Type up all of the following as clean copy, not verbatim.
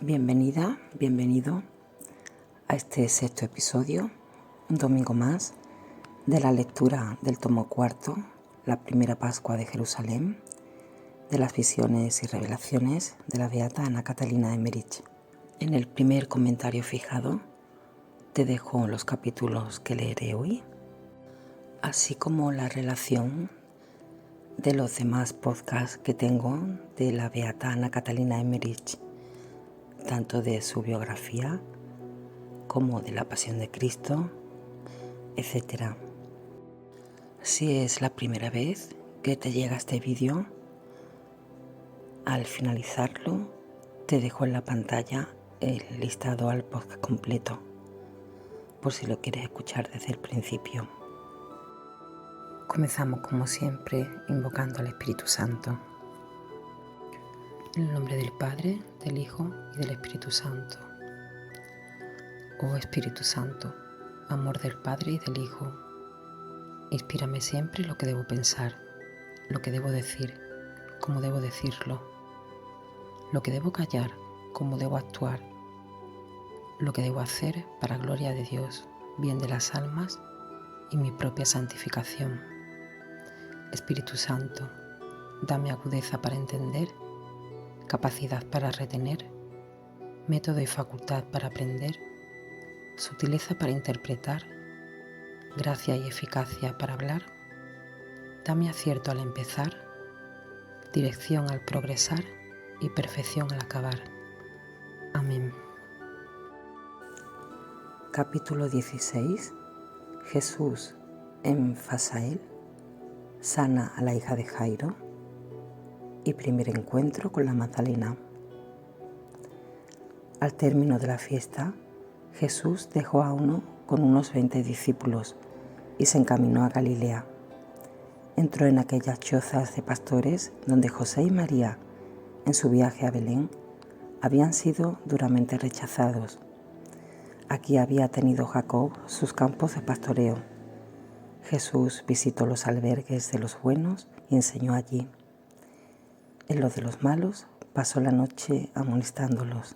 Bienvenida, bienvenido a este sexto episodio, un domingo más, de la lectura del tomo cuarto, la primera Pascua de Jerusalén, de las visiones y revelaciones de la beata Ana Catalina Emmerich. En el primer comentario fijado te dejo los capítulos que leeré hoy, así como la relación de los demás podcasts que tengo de la beata Ana Catalina Emmerich, tanto de su biografía como de la Pasión de Cristo, etc. Si es la primera vez que te llega este vídeo, al finalizarlo te dejo en la pantalla el listado al podcast completo, por si lo quieres escuchar desde el principio. Comenzamos como siempre invocando al Espíritu Santo. En el nombre del Padre, del Hijo y del Espíritu Santo. Oh Espíritu Santo, amor del Padre y del Hijo, inspírame siempre lo que debo pensar, lo que debo decir, cómo debo decirlo, lo que debo callar, cómo debo actuar, lo que debo hacer para gloria de Dios, bien de las almas y mi propia santificación. Espíritu Santo, dame agudeza para entender, capacidad para retener, método y facultad para aprender, sutileza para interpretar, gracia y eficacia para hablar. Dame acierto al empezar, dirección al progresar y perfección al acabar. Amén. Capítulo 16. Jesús en Fasael sana a la hija de Jairo y primer encuentro con la Magdalena. Al término de la fiesta, Jesús dejó a uno con unos 20 discípulos y se encaminó a Galilea. Entró en aquellas chozas de pastores donde José y María, en su viaje a Belén, habían sido duramente rechazados. Aquí había tenido Jacob sus campos de pastoreo. Jesús visitó los albergues de los buenos y enseñó allí. En los de los malos pasó la noche amonestándolos.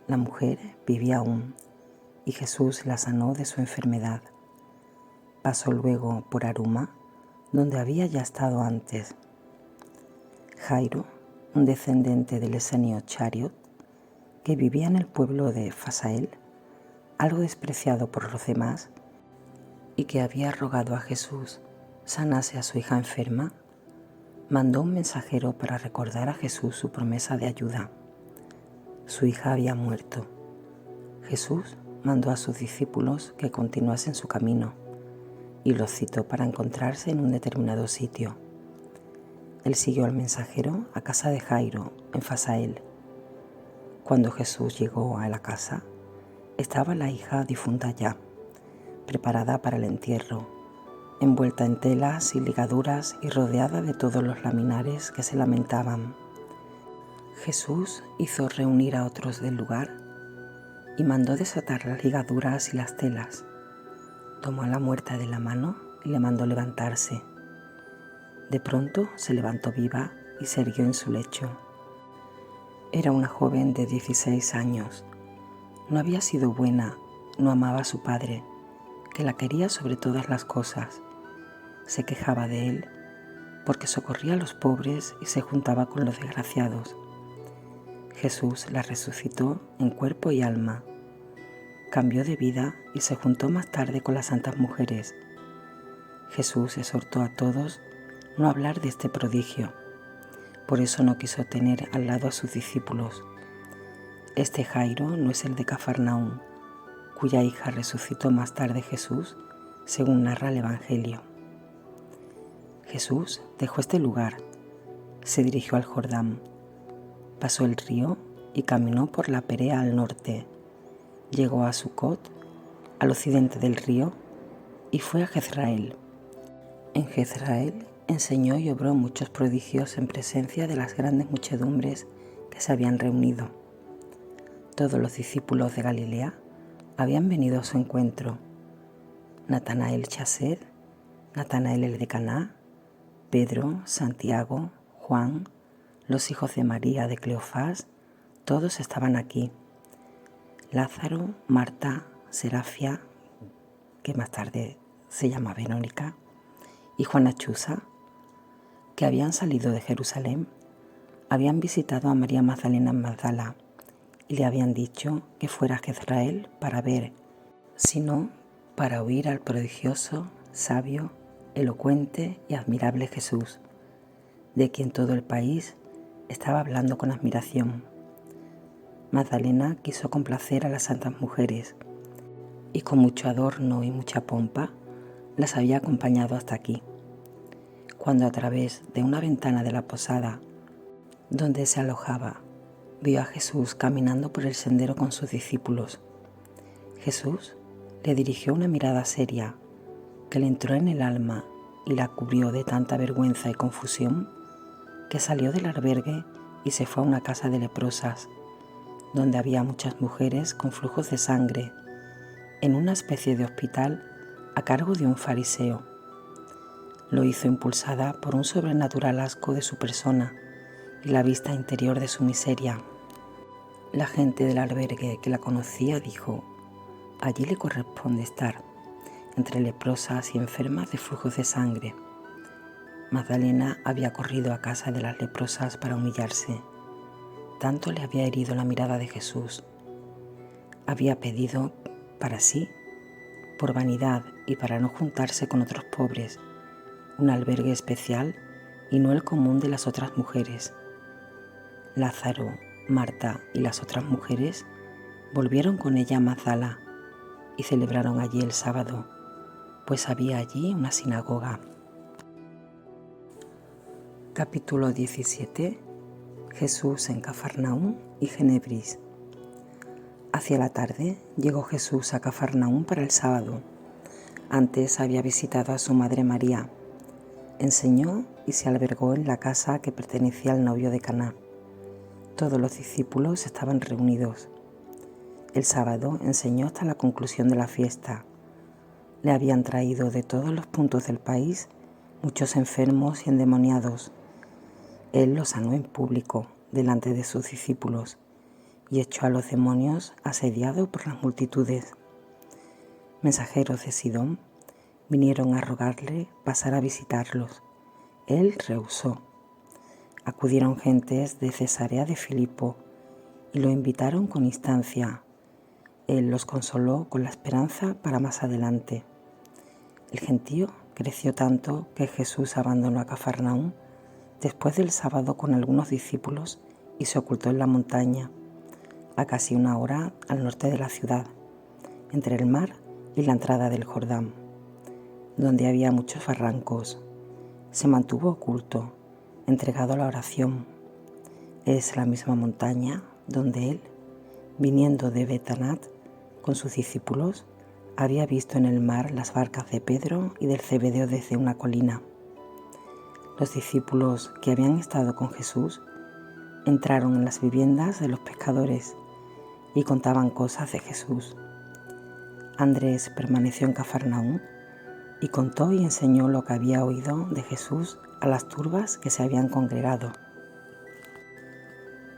La mujer vivía aún y Jesús la sanó de su enfermedad. Pasó luego por Aruma, donde había ya estado antes. Jairo, un descendiente del esenio Chariot, que vivía en el pueblo de Fasael, algo despreciado por los demás, y que había rogado a Jesús sanase a su hija enferma, mandó un mensajero para recordar a Jesús su promesa de ayuda. Su hija había muerto. Jesús mandó a sus discípulos que continuasen su camino y los citó para encontrarse en un determinado sitio. Él siguió al mensajero a casa de Jairo, en Fasael. Cuando Jesús llegó a la casa, estaba la hija difunta ya, preparada para el entierro, envuelta en telas y ligaduras y rodeada de todos los laminares que se lamentaban. Jesús hizo reunir a otros del lugar y mandó desatar las ligaduras y las telas. Tomó a la muerta de la mano y le mandó levantarse. De pronto se levantó viva y se irguió en su lecho. Era una joven de 16 años. No había sido buena, no amaba a su padre, que la quería sobre todas las cosas. Se quejaba de él porque socorría a los pobres y se juntaba con los desgraciados. Jesús la resucitó en cuerpo y alma. Cambió de vida y se juntó más tarde con las santas mujeres. Jesús exhortó a todos no hablar de este prodigio. Por eso no quiso tener al lado a sus discípulos. Este Jairo no es el de Cafarnaúm, cuya hija resucitó más tarde Jesús, según narra el Evangelio. Jesús dejó este lugar, se dirigió al Jordán, pasó el río y caminó por la Perea al norte. Llegó a Sucot, al occidente del río, y fue a Jezrael. En Jezrael enseñó y obró muchos prodigios en presencia de las grandes muchedumbres que se habían reunido. Todos los discípulos de Galilea habían venido a su encuentro. Natanael Chased, Natanael el de Caná, Pedro, Santiago, Juan, los hijos de María de Cleofás, Todos estaban aquí. Lázaro, Marta, Serafia, que más tarde se llama Verónica, y Juana Chuza, que habían salido de Jerusalén, habían visitado a María Magdalena en Magdala y le habían dicho que fuera a Jezreel para ver, sino para oír al prodigioso, sabio, elocuente y admirable Jesús, de quien todo el país estaba hablando con admiración. Magdalena quiso complacer a las santas mujeres y con mucho adorno y mucha pompa las había acompañado hasta aquí. Cuando a través de una ventana de la posada donde se alojaba, vio a Jesús caminando por el sendero con sus discípulos, Jesús le dirigió una mirada seria que le entró en el alma y la cubrió de tanta vergüenza y confusión que salió del albergue y se fue a una casa de leprosas, donde había muchas mujeres con flujos de sangre, en una especie de hospital a cargo de un fariseo. Lo hizo impulsada por un sobrenatural asco de su persona y la vista interior de su miseria. La gente del albergue que la conocía dijo: allí le corresponde estar, entre leprosas y enfermas de flujos de sangre. Magdalena había corrido a casa de las leprosas para humillarse. Tanto le había herido la mirada de Jesús. Había pedido para sí, por vanidad y para no juntarse con otros pobres, un albergue especial y no el común de las otras mujeres. Lázaro, Marta y las otras mujeres volvieron con ella a Magdala y celebraron allí el sábado, pues había allí una sinagoga. Capítulo 17. Jesús en Cafarnaúm y Genebris. Hacia la tarde llegó Jesús a Cafarnaúm para el sábado. Antes había visitado a su madre María. Enseñó y se albergó en la casa que pertenecía al novio de Caná. Todos los discípulos estaban reunidos. El sábado enseñó hasta la conclusión de la fiesta. Le habían traído de todos los puntos del país muchos enfermos y endemoniados. Él los sanó en público, delante de sus discípulos, y echó a los demonios asediados por las multitudes. Mensajeros de Sidón vinieron a rogarle pasar a visitarlos. Él rehusó. Acudieron gentes de Cesarea de Filipo y lo invitaron con instancia. Él los consoló con la esperanza para más adelante. El gentío creció tanto que Jesús abandonó a Cafarnaúm después del sábado con algunos discípulos y se ocultó en la montaña, a casi 1 hora al norte de la ciudad, entre el mar y la entrada del Jordán, donde había muchos barrancos. Se mantuvo oculto, entregado a la oración. Es la misma montaña donde él, viniendo de Betanat con sus discípulos, había visto en el mar las barcas de Pedro y del Zebedeo desde una colina. Los discípulos que habían estado con Jesús entraron en las viviendas de los pescadores y contaban cosas de Jesús. Andrés permaneció en Cafarnaúm y contó y enseñó lo que había oído de Jesús a las turbas que se habían congregado.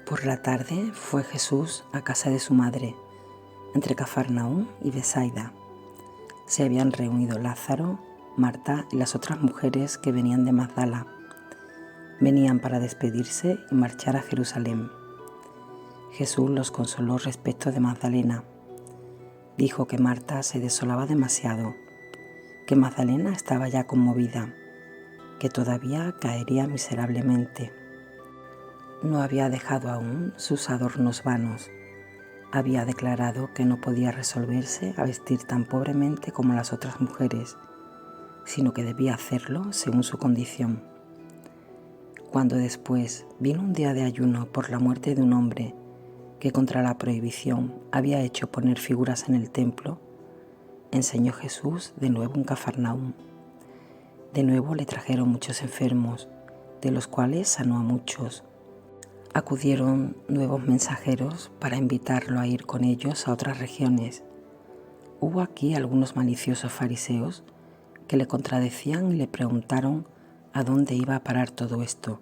Por la tarde fue Jesús a casa de su madre, entre Cafarnaúm y Besaida. Se habían reunido Lázaro, Marta y las otras mujeres que venían de Magdala. Venían para despedirse y marchar a Jerusalén. Jesús los consoló respecto de Magdalena. Dijo que Marta se desolaba demasiado, que Magdalena estaba ya conmovida, que todavía caería miserablemente. No había dejado aún sus adornos vanos. Había declarado que no podía resolverse a vestir tan pobremente como las otras mujeres, sino que debía hacerlo según su condición. Cuando después vino un día de ayuno por la muerte de un hombre que contra la prohibición había hecho poner figuras en el templo, enseñó Jesús de nuevo en Cafarnaúm. De nuevo le trajeron muchos enfermos, de los cuales sanó a muchos. Acudieron nuevos mensajeros para invitarlo a ir con ellos a otras regiones. Hubo aquí algunos maliciosos fariseos que le contradecían y le preguntaron a dónde iba a parar todo esto.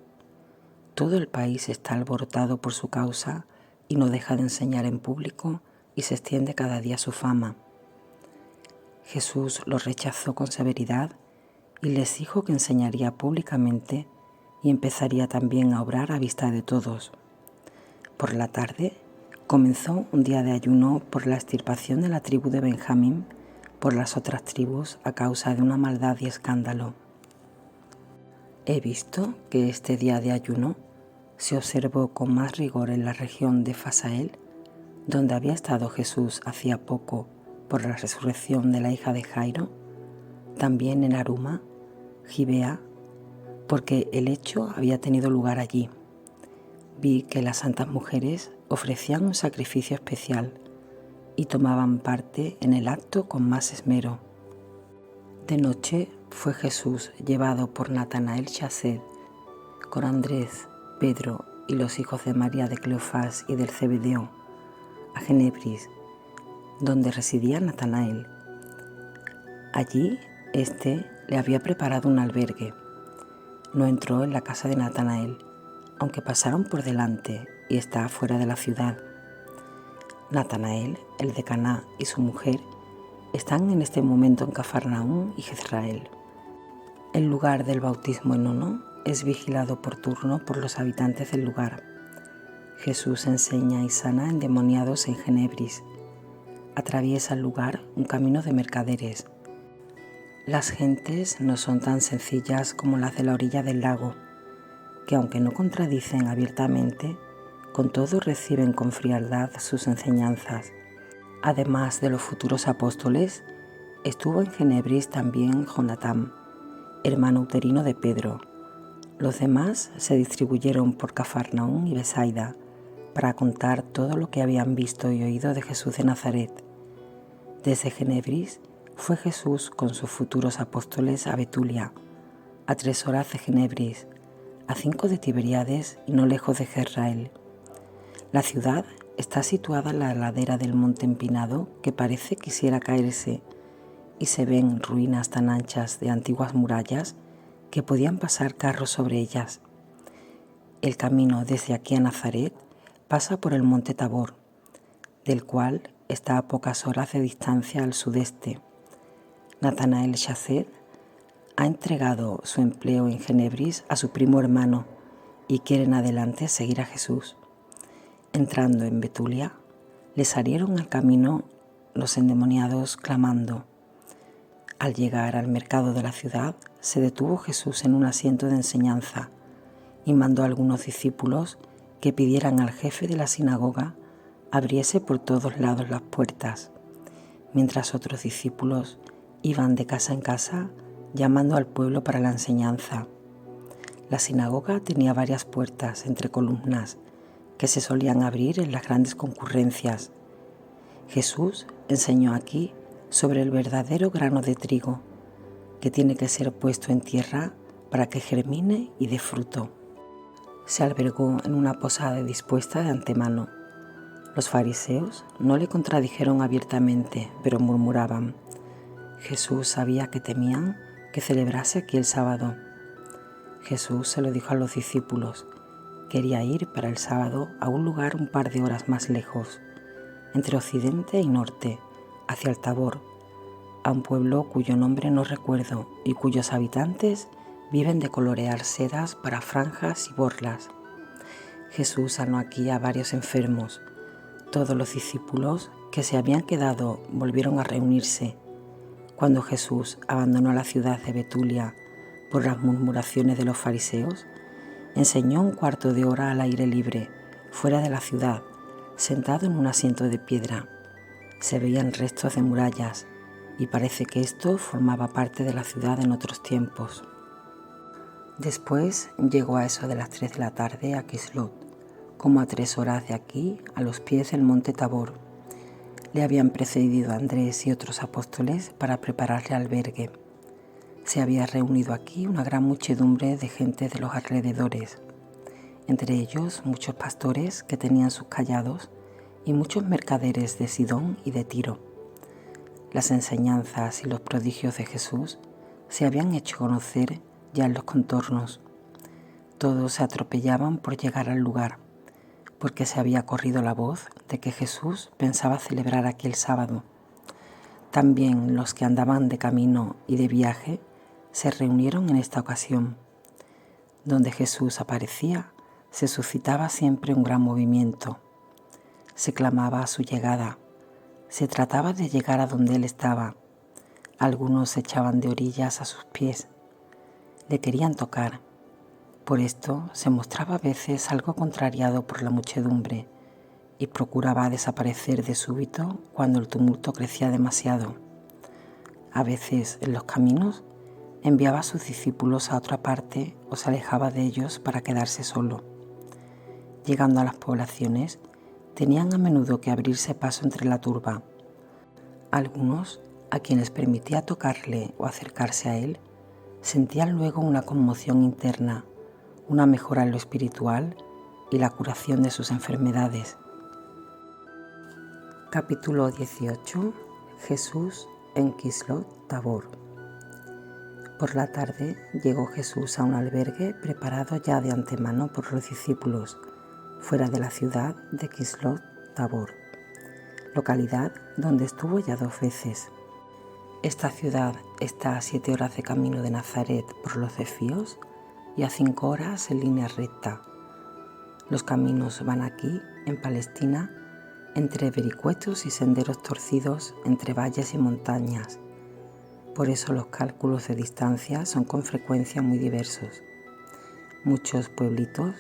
Todo el país está alborotado por su causa y no deja de enseñar en público y se extiende cada día su fama. Jesús los rechazó con severidad y les dijo que enseñaría públicamente y empezaría también a obrar a vista de todos. Por la tarde comenzó un día de ayuno por la extirpación de la tribu de Benjamín por las otras tribus a causa de una maldad y escándalo. He visto que este día de ayuno se observó con más rigor en la región de Fasael, donde había estado Jesús hacía poco por la resurrección de la hija de Jairo, también en Aruma, Gibea, porque el hecho había tenido lugar allí. Vi que las santas mujeres ofrecían un sacrificio especial y tomaban parte en el acto con más esmero. De noche fue Jesús llevado por Natanael Chased con Andrés, Pedro y los hijos de María de Cleofás y del Zebedeo a Genebris, donde residía Natanael. Allí éste le había preparado un albergue. No entró en la casa de Natanael, aunque pasaron por delante y está fuera de la ciudad. Natanael, el de Caná y su mujer están en este momento en Cafarnaúm y Jezrael. El lugar del bautismo en Ono es vigilado por turno por los habitantes del lugar. Jesús enseña y sana endemoniados en Genebris. Atraviesa el lugar un camino de mercaderes. Las gentes no son tan sencillas como las de la orilla del lago, que aunque no contradicen abiertamente, con todo reciben con frialdad sus enseñanzas. Además de los futuros apóstoles, estuvo en Genebris también Jonatán, hermano uterino de Pedro. Los demás se distribuyeron por Cafarnaúm y Besaida para contar todo lo que habían visto y oído de Jesús de Nazaret. Desde Genebris fue Jesús con sus futuros apóstoles a Betulia, a 3 horas de Genebris, a 5 de Tiberíades y no lejos de Jezreel. La ciudad está situada en la ladera del monte empinado que parece quisiera caerse y se ven ruinas tan anchas de antiguas murallas que podían pasar carros sobre ellas. El camino desde aquí a Nazaret pasa por el monte Tabor, del cual está a pocas horas de distancia al sudeste. Natanael Chased ha entregado su empleo en Genebris a su primo hermano y quiere en adelante seguir a Jesús. Entrando en Betulia, le salieron al camino los endemoniados clamando. Al llegar al mercado de la ciudad, se detuvo Jesús en un asiento de enseñanza y mandó a algunos discípulos que pidieran al jefe de la sinagoga abriese por todos lados las puertas, mientras otros discípulos iban de casa en casa llamando al pueblo para la enseñanza. La sinagoga tenía varias puertas entre columnas que se solían abrir en las grandes concurrencias. Jesús enseñó aquí sobre el verdadero grano de trigo, que tiene que ser puesto en tierra para que germine y dé fruto. Se albergó en una posada dispuesta de antemano. Los fariseos no le contradijeron abiertamente, pero murmuraban. Jesús sabía que temían que celebrase aquí el sábado. Jesús se lo dijo a los discípulos. Quería ir para el sábado a un lugar un par de horas más lejos, entre occidente y norte, hacia el Tabor, a un pueblo cuyo nombre no recuerdo y cuyos habitantes viven de colorear sedas para franjas y borlas. Jesús sanó aquí a varios enfermos. Todos los discípulos que se habían quedado volvieron a reunirse. Cuando Jesús abandonó la ciudad de Betulia por las murmuraciones de los fariseos, enseñó un cuarto de hora al aire libre, fuera de la ciudad, sentado en un asiento de piedra. Se veían restos de murallas y parece que esto formaba parte de la ciudad en otros tiempos. Después llegó a eso de las 3 de la tarde a Quislot, como a 3 horas de aquí, a los pies del monte Tabor. Le habían precedido Andrés y otros apóstoles para prepararle albergue. Se había reunido aquí una gran muchedumbre de gente de los alrededores, entre ellos muchos pastores que tenían sus callados y muchos mercaderes de Sidón y de Tiro. Las enseñanzas y los prodigios de Jesús se habían hecho conocer ya en los contornos. Todos se atropellaban por llegar al lugar, porque se había corrido la voz de que Jesús pensaba celebrar aquel sábado. También los que andaban de camino y de viaje se reunieron en esta ocasión. Donde Jesús aparecía, se suscitaba siempre un gran movimiento. Se clamaba a su llegada. Se trataba de llegar a donde Él estaba. Algunos se echaban de orillas a sus pies. Le querían tocar. Por esto se mostraba a veces algo contrariado por la muchedumbre y procuraba desaparecer de súbito cuando el tumulto crecía demasiado. A veces en los caminos enviaba a sus discípulos a otra parte o se alejaba de ellos para quedarse solo. Llegando a las poblaciones, tenían a menudo que abrirse paso entre la turba. Algunos, a quienes permitía tocarle o acercarse a él, sentían luego una conmoción interna, una mejora en lo espiritual y la curación de sus enfermedades. Capítulo 18. Jesús en Kislot Tabor. Por la tarde llegó Jesús a un albergue preparado ya de antemano por los discípulos, fuera de la ciudad de Kislot Tabor, localidad donde estuvo ya 2 veces. Esta ciudad está a 7 horas de camino de Nazaret por los desvíos y a 5 horas en línea recta. Los caminos van aquí, en Palestina, entre vericuetos y senderos torcidos entre valles y montañas. Por eso los cálculos de distancia son con frecuencia muy diversos. Muchos pueblitos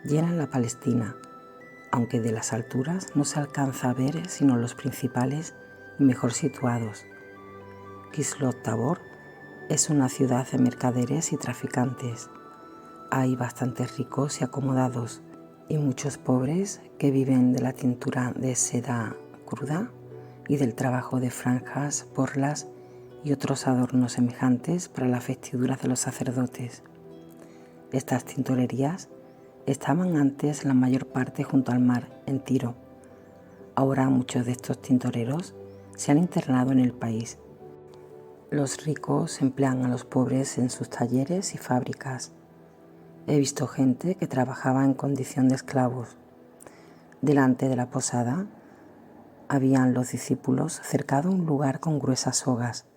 llenan la Palestina, aunque de las alturas no se alcanza a ver sino los principales y mejor situados. Kislot Tabor es una ciudad de mercaderes y traficantes. Hay bastantes ricos y acomodados y muchos pobres que viven de la tintura de seda cruda y del trabajo de franjas, borlas y otros adornos semejantes para las vestiduras de los sacerdotes. Estas tintorerías estaban antes la mayor parte junto al mar, en Tiro. Ahora muchos de estos tintoreros se han internado en el país. Los ricos emplean a los pobres en sus talleres y fábricas. He visto gente que trabajaba en condición de esclavos. Delante de la posada habían los discípulos cercado un lugar con gruesas sogas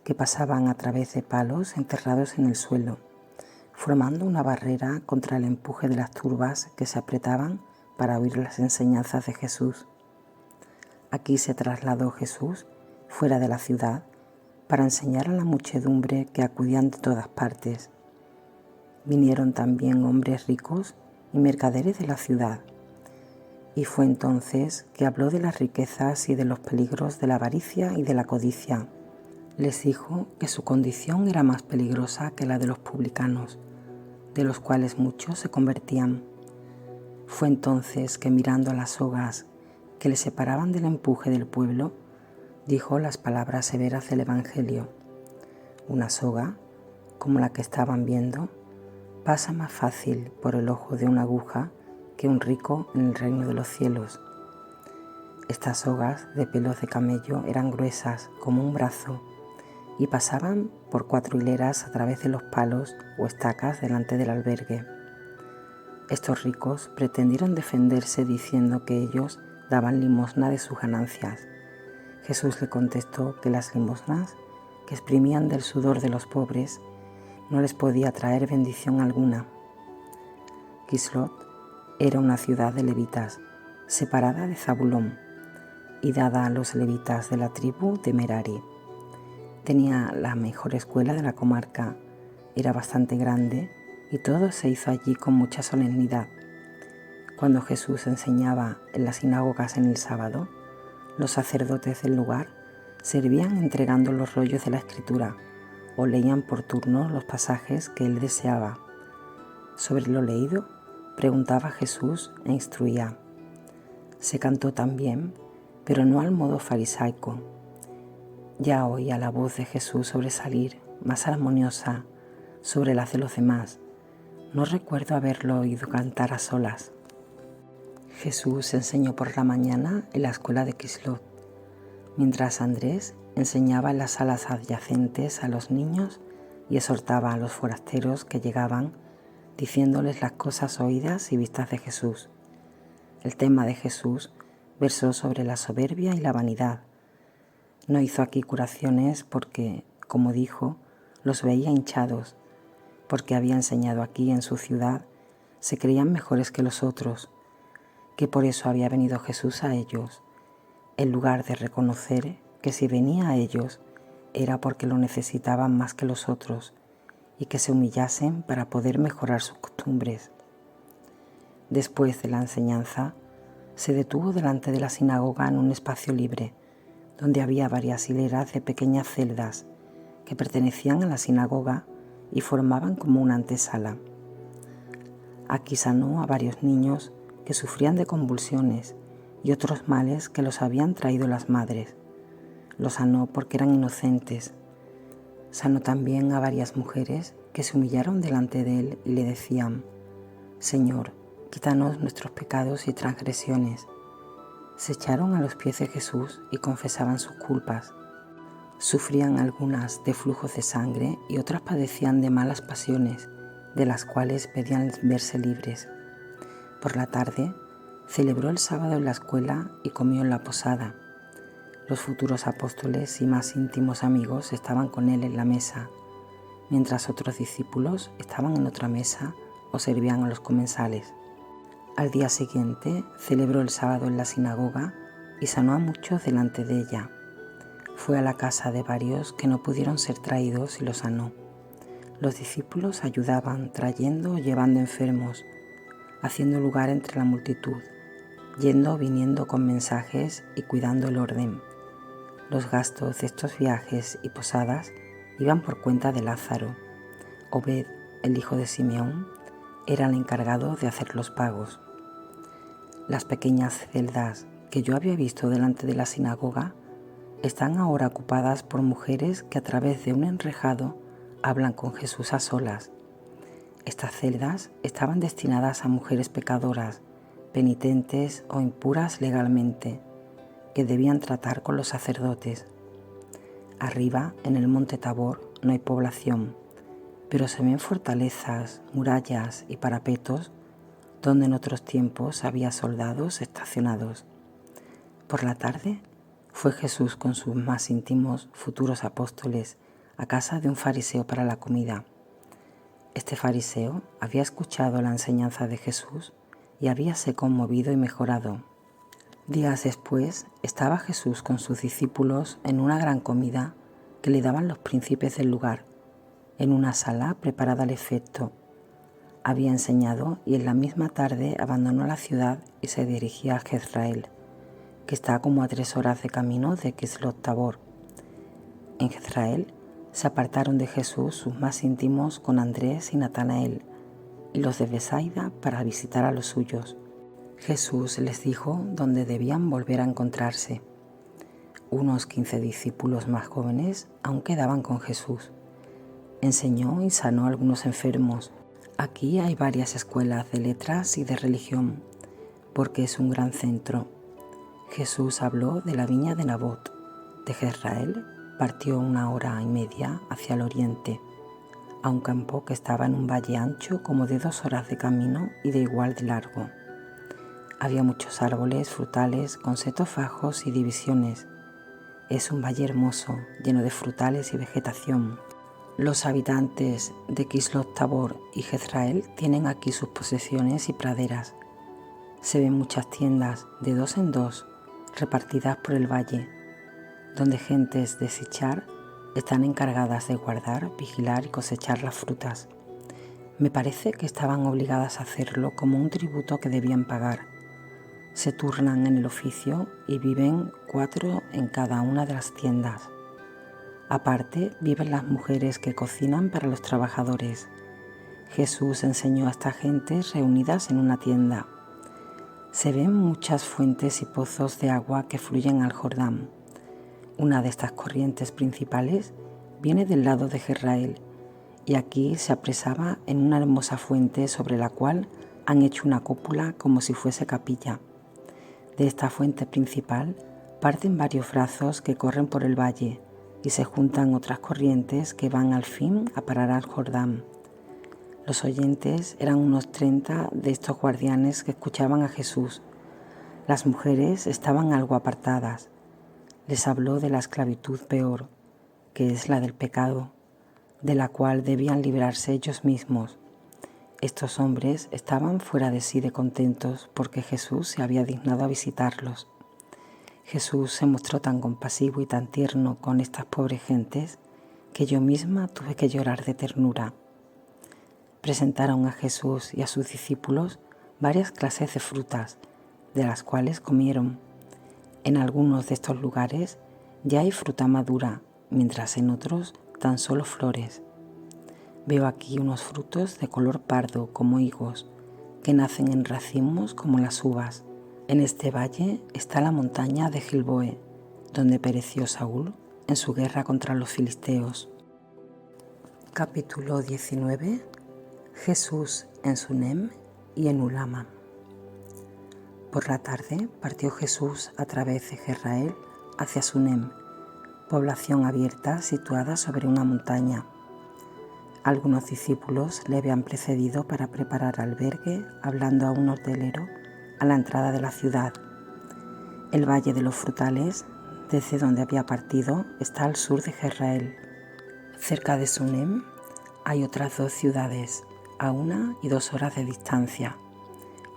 que pasaban a través de palos enterrados en el suelo, formando una barrera contra el empuje de las turbas que se apretaban para oír las enseñanzas de Jesús. Aquí se trasladó Jesús fuera de la ciudad para enseñar a la muchedumbre que acudían de todas partes. Vinieron también hombres ricos y mercaderes de la ciudad, y fue entonces que habló de las riquezas y de los peligros de la avaricia y de la codicia. Les dijo que su condición era más peligrosa que la de los publicanos, de los cuales muchos se convertían. Fue entonces que, mirando a las sogas que le separaban del empuje del pueblo, dijo las palabras severas del Evangelio. Una soga, como la que estaban viendo, pasa más fácil por el ojo de una aguja que un rico en el reino de los cielos. Estas sogas de pelos de camello eran gruesas como un brazo y pasaban por 4 hileras a través de los palos o estacas delante del albergue. Estos ricos pretendieron defenderse diciendo que ellos daban limosna de sus ganancias. Jesús le contestó que las limosnas, que exprimían del sudor de los pobres, no les podía traer bendición alguna. Kislot era una ciudad de levitas, separada de Zabulón y dada a los levitas de la tribu de Merari. Tenía la mejor escuela de la comarca, era bastante grande y todo se hizo allí con mucha solemnidad. Cuando Jesús enseñaba en las sinagogas en el sábado, los sacerdotes del lugar servían entregando los rollos de la Escritura o leían por turno los pasajes que él deseaba. Sobre lo leído, preguntaba Jesús e instruía. Se cantó también, pero no al modo farisaico. Ya oía la voz de Jesús sobresalir, más armoniosa, sobre las de los demás. No recuerdo haberlo oído cantar a solas. Jesús enseñó por la mañana en la escuela de Kislot, mientras Andrés enseñaba en las salas adyacentes a los niños y exhortaba a los forasteros que llegaban, diciéndoles las cosas oídas y vistas de Jesús. El tema de Jesús versó sobre la soberbia y la vanidad. No hizo aquí curaciones porque, como dijo, los veía hinchados, porque había enseñado aquí en su ciudad, se creían mejores que los otros, que por eso había venido Jesús a ellos, en lugar de reconocer que si venía a ellos era porque lo necesitaban más que los otros y que se humillasen para poder mejorar sus costumbres. Después de la enseñanza, se detuvo delante de la sinagoga en un espacio libre, donde había varias hileras de pequeñas celdas que pertenecían a la sinagoga y formaban como una antesala. Aquí sanó a varios niños que sufrían de convulsiones y otros males que los habían traído las madres. Los sanó porque eran inocentes. Sanó también a varias mujeres que se humillaron delante de él y le decían: Señor, quítanos nuestros pecados y transgresiones. Se echaron a los pies de Jesús y confesaban sus culpas. Sufrían algunas de flujos de sangre y otras padecían de malas pasiones, de las cuales pedían verse libres. Por la tarde, celebró el sábado en la escuela y comió en la posada. Los futuros apóstoles y más íntimos amigos estaban con él en la mesa, mientras otros discípulos estaban en otra mesa o servían a los comensales. Al día siguiente celebró el sábado en la sinagoga y sanó a muchos delante de ella. Fue a la casa de varios que no pudieron ser traídos y los sanó. Los discípulos ayudaban trayendo o llevando enfermos, haciendo lugar entre la multitud, yendo o viniendo con mensajes y cuidando el orden. Los gastos de estos viajes y posadas iban por cuenta de Lázaro. Obed, el hijo de Simeón, era el encargado de hacer los pagos. Las pequeñas celdas que yo había visto delante de la sinagoga están ahora ocupadas por mujeres que a través de un enrejado hablan con Jesús a solas. Estas celdas estaban destinadas a mujeres pecadoras, penitentes o impuras legalmente, que debían tratar con los sacerdotes. Arriba, en el monte Tabor, no hay población, pero se ven fortalezas, murallas y parapetos donde en otros tiempos había soldados estacionados. Por la tarde fue Jesús con sus más íntimos futuros apóstoles a casa de un fariseo para la comida. Este fariseo había escuchado la enseñanza de Jesús y habíase conmovido y mejorado. Días después estaba Jesús con sus discípulos en una gran comida que le daban los príncipes del lugar, en una sala preparada al efecto. Había enseñado y en la misma tarde abandonó la ciudad y se dirigía a Jezreel, que está como a 3 horas de camino de Kislot Tabor. En Jezreel se apartaron de Jesús sus más íntimos con Andrés y Natanael y los de Besaida para visitar a los suyos. Jesús les dijo dónde debían volver a encontrarse. Unos 15 discípulos más jóvenes aún quedaban con Jesús. Enseñó y sanó a algunos enfermos. Aquí hay varias escuelas de letras y de religión, porque es un gran centro. Jesús habló de la viña de Nabot. De Jezreel partió 1 hora y media hacia el oriente, a un campo que estaba en un valle ancho como de 2 horas de camino y de igual de largo. Había muchos árboles frutales con setos fajos y divisiones. Es un valle hermoso, lleno de frutales y vegetación. Los habitantes de Kislot Tabor y Jezreel tienen aquí sus posesiones y praderas. Se ven muchas tiendas de 2 en 2 repartidas por el valle, donde gentes de Sichar están encargadas de guardar, vigilar y cosechar las frutas. Me parece que estaban obligadas a hacerlo como un tributo que debían pagar. Se turnan en el oficio y viven 4 en cada una de las tiendas. Aparte, viven las mujeres que cocinan para los trabajadores. Jesús enseñó a esta gente reunidas en una tienda. Se ven muchas fuentes y pozos de agua que fluyen al Jordán. Una de estas corrientes principales viene del lado de Jezreel y aquí se apresaba en una hermosa fuente sobre la cual han hecho una cúpula como si fuese capilla. De esta fuente principal parten varios brazos que corren por el valle y se juntan otras corrientes que van al fin a parar al Jordán. Los oyentes eran unos 30 de estos guardianes que escuchaban a Jesús, Las mujeres estaban algo apartadas. Les habló de la esclavitud peor, que es la del pecado, de la cual debían librarse ellos mismos. Estos hombres estaban fuera de sí de contentos porque Jesús se había dignado a visitarlos. Jesús se mostró tan compasivo y tan tierno con estas pobres gentes que yo misma tuve que llorar de ternura. Presentaron a Jesús y a sus discípulos varias clases de frutas, de las cuales comieron. En algunos de estos lugares ya hay fruta madura, mientras en otros tan solo flores. Veo aquí unos frutos de color pardo como higos, que nacen en racimos como las uvas. En este valle está la montaña de Gilboe, donde pereció Saúl en su guerra contra los filisteos. Capítulo 19. Jesús en Sunem y en Ulama. Por la tarde partió Jesús a través de Jezreel hacia Sunem, población abierta situada sobre una montaña. Algunos discípulos le habían precedido para preparar albergue, hablando a un hortelero a la entrada de la ciudad. El Valle de los Frutales, desde donde había partido, está al sur de Jezreel. Cerca de Sunem hay otras 2 ciudades, a 1 y 2 horas de distancia,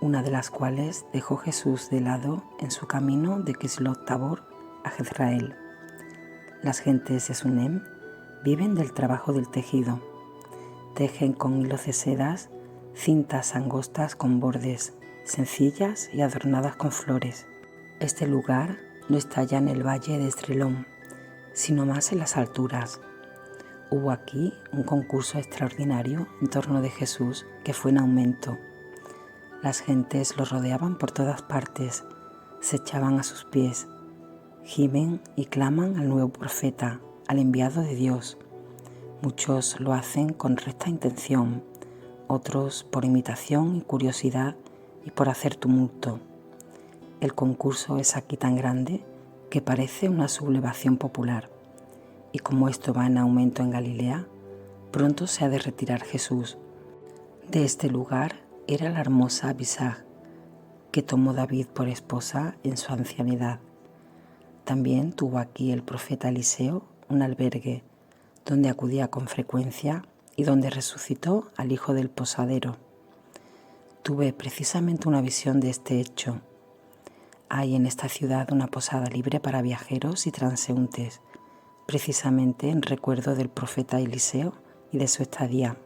una de las cuales dejó Jesús de lado en su camino de Kislot Tabor a Jezreel. Las gentes de Sunem viven del trabajo del tejido. Tejen con hilos de sedas cintas angostas con bordes, sencillas y adornadas con flores. Este lugar no está ya en el valle de Esdrelón, sino más en las alturas. Hubo aquí un concurso extraordinario en torno de Jesús que fue en aumento. Las gentes lo rodeaban por todas partes, se echaban a sus pies, gimen y claman al nuevo profeta, al enviado de Dios. Muchos lo hacen con recta intención, otros por imitación y curiosidad y por hacer tumulto. El concurso es aquí tan grande que parece una sublevación popular. Y como esto va en aumento en Galilea, pronto se ha de retirar Jesús. De este lugar era la hermosa Abisag, que tomó David por esposa en su ancianidad. También tuvo aquí el profeta Eliseo un albergue, donde acudía con frecuencia y donde resucitó al hijo del posadero. Tuve precisamente una visión de este hecho. Hay en esta ciudad una posada libre para viajeros y transeúntes, precisamente en recuerdo del profeta Eliseo y de su estadía.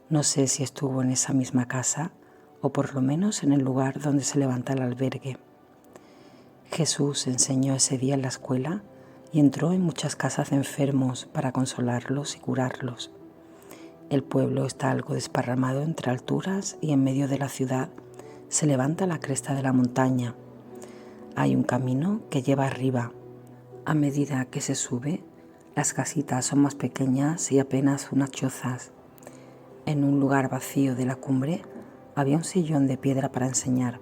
No sé si estuvo en esa misma casa o por lo menos en el lugar donde se levanta el albergue. Jesús enseñó ese día en la escuela y entró en muchas casas de enfermos para consolarlos y curarlos. El pueblo está algo desparramado entre alturas y en medio de la ciudad se levanta la cresta de la montaña. Hay un camino que lleva arriba. A medida que se sube, las casitas son más pequeñas y apenas unas chozas. En un lugar vacío de la cumbre había un sillón de piedra para enseñar.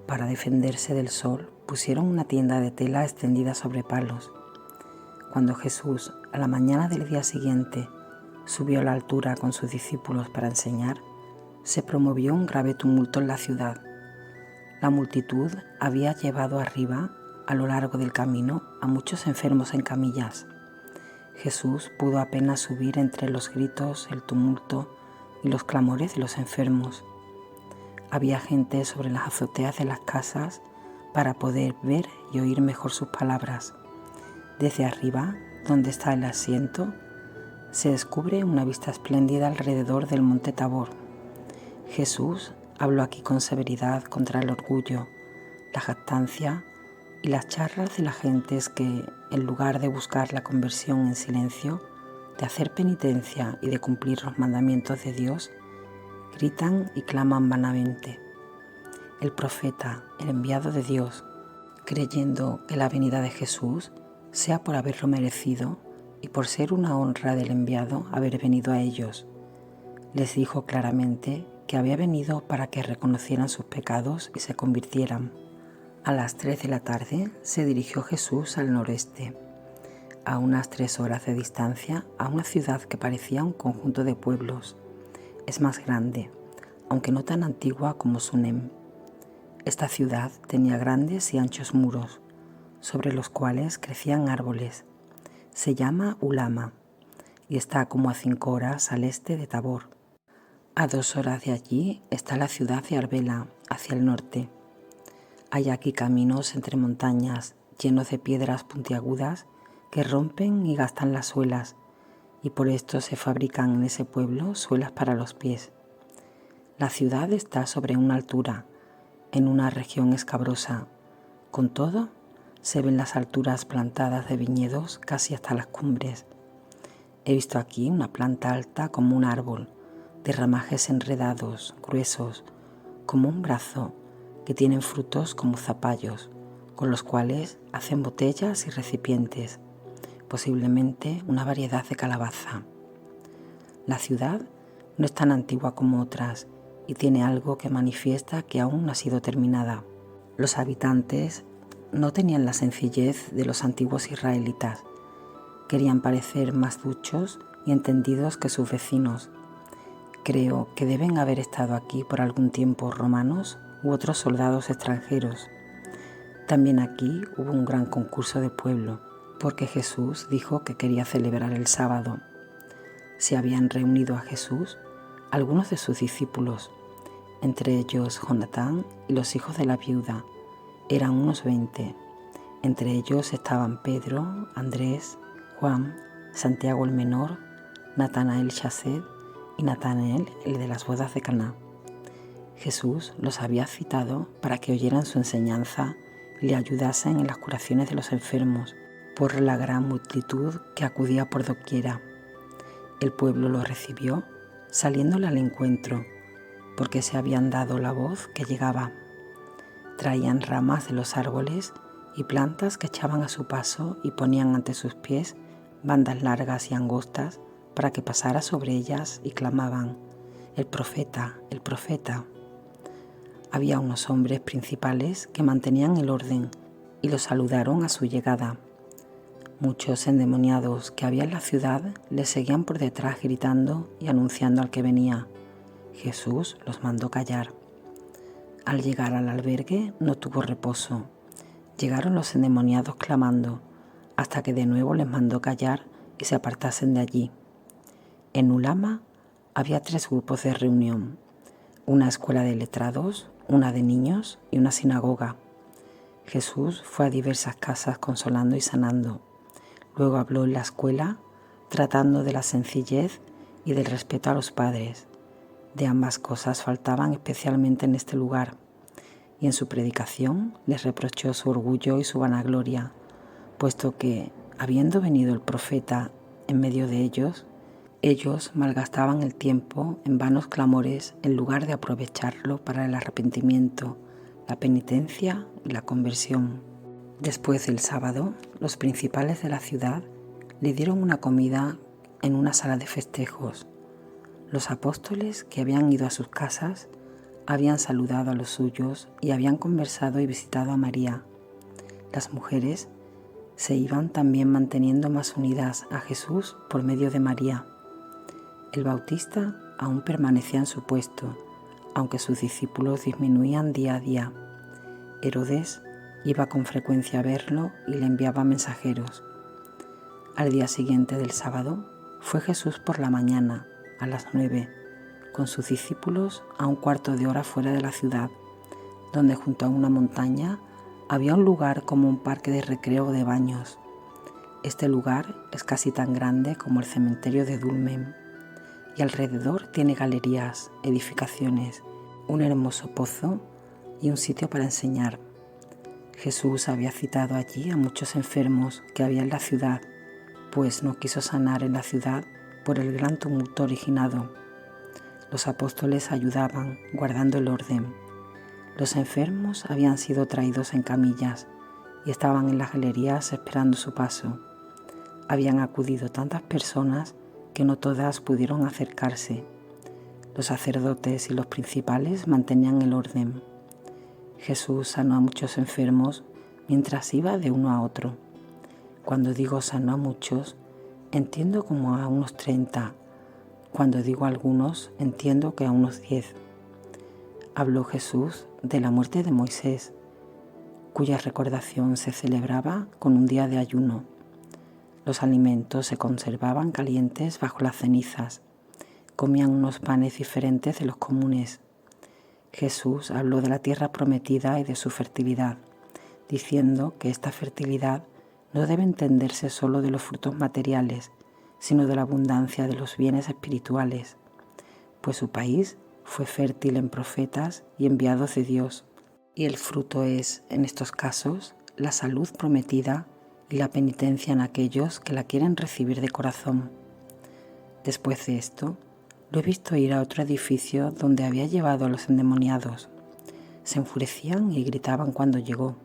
Para defenderse del sol, pusieron una tienda de tela extendida sobre palos. Cuando Jesús, a la mañana del día siguiente, subió a la altura con sus discípulos para enseñar, se promovió un grave tumulto en la ciudad. La multitud había llevado arriba, a lo largo del camino, a muchos enfermos en camillas. Jesús pudo apenas subir entre los gritos, el tumulto y los clamores de los enfermos. Había gente sobre las azoteas de las casas para poder ver y oír mejor sus palabras. Desde arriba, donde está el asiento, se descubre una vista espléndida alrededor del monte Tabor. Jesús habló aquí con severidad contra el orgullo, la jactancia y las charlas de las gentes que, en lugar de buscar la conversión en silencio, de hacer penitencia y de cumplir los mandamientos de Dios, gritan y claman vanamente. El profeta, el enviado de Dios, creyendo que la venida de Jesús sea por haberlo merecido y por ser una honra del enviado haber venido a ellos, les dijo claramente que había venido para que reconocieran sus pecados y se convirtieran. A las 3 de la tarde se dirigió Jesús al noreste, a unas 3 horas de distancia, a una ciudad que parecía un conjunto de pueblos. Es más grande, aunque no tan antigua como Sunem. Esta ciudad tenía grandes y anchos muros, sobre los cuales crecían árboles. Se llama Ulama y está como a 5 horas al este de Tabor. A 2 horas de allí está la ciudad de Arbela, hacia el norte. Hay aquí caminos entre montañas llenos de piedras puntiagudas que rompen y gastan las suelas, y por esto se fabrican en ese pueblo suelas para los pies. La ciudad está sobre una altura, en una región escabrosa. Con todo, se ven las alturas plantadas de viñedos casi hasta las cumbres. He visto aquí una planta alta como un árbol, de ramajes enredados, gruesos, como un brazo, que tienen frutos como zapallos, con los cuales hacen botellas y recipientes, posiblemente una variedad de calabaza. La ciudad no es tan antigua como otras y tiene algo que manifiesta que aún no ha sido terminada. Los habitantes no tenían la sencillez de los antiguos israelitas. Querían parecer más duchos y entendidos que sus vecinos. Creo que deben haber estado aquí por algún tiempo romanos u otros soldados extranjeros. También aquí hubo un gran concurso de pueblo, porque Jesús dijo que quería celebrar el sábado. Se habían reunido a Jesús algunos de sus discípulos, entre ellos Jonatán y los hijos de la viuda. Eran unos 20. Entre ellos estaban Pedro, Andrés, Juan, Santiago el menor, Natanael Chased y Natanael el de las bodas de Caná. Jesús los había citado para que oyeran su enseñanza y le ayudasen en las curaciones de los enfermos, por la gran multitud que acudía por doquiera. El pueblo lo recibió saliéndole al encuentro, porque se habían dado la voz que llegaba. Traían ramas de los árboles y plantas que echaban a su paso y ponían ante sus pies bandas largas y angostas para que pasara sobre ellas, y clamaban: «El profeta, el profeta». Había unos hombres principales que mantenían el orden y los saludaron a su llegada. Muchos endemoniados que había en la ciudad les seguían por detrás gritando y anunciando al que venía. Jesús los mandó callar. Al llegar al albergue no tuvo reposo. Llegaron los endemoniados clamando, hasta que de nuevo les mandó callar y se apartasen de allí. En Ulama había 3 grupos de reunión: una escuela de letrados, una de niños y una sinagoga. Jesús fue a diversas casas consolando y sanando. Luego habló en la escuela, tratando de la sencillez y del respeto a los padres. De ambas cosas faltaban especialmente en este lugar, y en su predicación les reprochó su orgullo y su vanagloria, puesto que, habiendo venido el profeta en medio de ellos malgastaban el tiempo en vanos clamores en lugar de aprovecharlo para el arrepentimiento, la penitencia y la conversión. Después del sábado, los principales de la ciudad le dieron una comida en una sala de festejos. Los apóstoles que habían ido a sus casas habían saludado a los suyos y habían conversado y visitado a María. Las mujeres se iban también manteniendo más unidas a Jesús por medio de María. El Bautista aún permanecía en su puesto, aunque sus discípulos disminuían día a día. Herodes iba con frecuencia a verlo y le enviaba mensajeros. Al día siguiente del sábado fue Jesús por la mañana, a las 9, con sus discípulos a un cuarto de hora fuera de la ciudad, donde junto a una montaña había un lugar como un parque de recreo o de baños. Este lugar es casi tan grande como el cementerio de Dulmen, y alrededor tiene galerías, edificaciones, un hermoso pozo y un sitio para enseñar. Jesús había citado allí a muchos enfermos que había en la ciudad, pues no quiso sanar en la ciudad por el gran tumulto originado. Los apóstoles ayudaban, guardando el orden. Los enfermos habían sido traídos en camillas y estaban en las galerías esperando su paso. Habían acudido tantas personas que no todas pudieron acercarse. Los sacerdotes y los principales mantenían el orden. Jesús sanó a muchos enfermos mientras iba de uno a otro. Cuando digo sanó a muchos, entiendo como a unos 30. Cuando digo algunos, entiendo que a unos 10. Habló Jesús de la muerte de Moisés, cuya recordación se celebraba con un día de ayuno. Los alimentos se conservaban calientes bajo las cenizas. Comían unos panes diferentes de los comunes. Jesús habló de la tierra prometida y de su fertilidad, diciendo que esta fertilidad no debe entenderse solo de los frutos materiales, sino de la abundancia de los bienes espirituales, pues su país fue fértil en profetas y enviados de Dios, y el fruto es, en estos casos, la salud prometida y la penitencia en aquellos que la quieren recibir de corazón. Después de esto, lo he visto ir a otro edificio donde había llevado a los endemoniados. Se enfurecían y gritaban cuando llegó.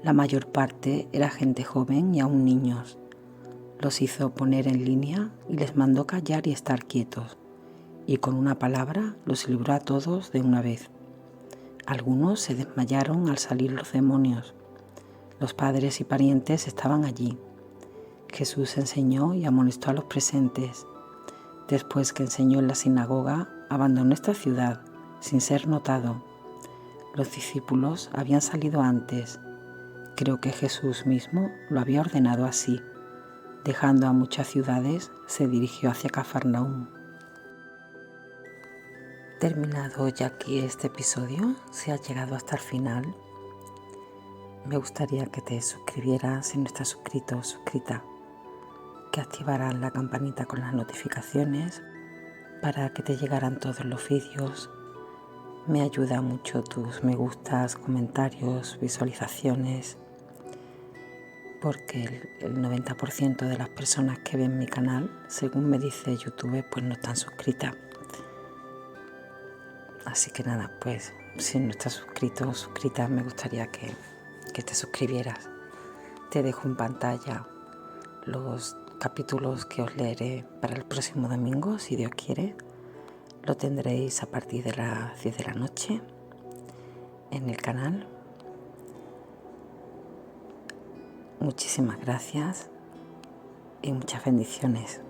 La mayor parte era gente joven y aún niños. Los hizo poner en línea y les mandó callar y estar quietos, y con una palabra los libró a todos de una vez. Algunos se desmayaron al salir los demonios. Los padres y parientes estaban allí. Jesús enseñó y amonestó a los presentes. Después que enseñó en la sinagoga, abandonó esta ciudad sin ser notado. Los discípulos habían salido antes. Creo que Jesús mismo lo había ordenado así. Dejando a muchas ciudades, se dirigió hacia Cafarnaúm. Terminado ya aquí este episodio, si has llegado hasta el final, me gustaría que te suscribieras si no estás suscrito o suscrita, que activaras la campanita con las notificaciones para que te llegaran todos los vídeos. Me ayuda mucho tus me gustas, comentarios, visualizaciones, porque el 90% de las personas que ven mi canal, según me dice YouTube, pues no están suscritas. Así que nada, pues si no estás suscrito o suscrita, me gustaría que te suscribieras. Te dejo en pantalla los capítulos que os leeré para el próximo domingo, si Dios quiere. Lo tendréis a partir de las 10 de la noche en el canal. Muchísimas gracias y muchas bendiciones.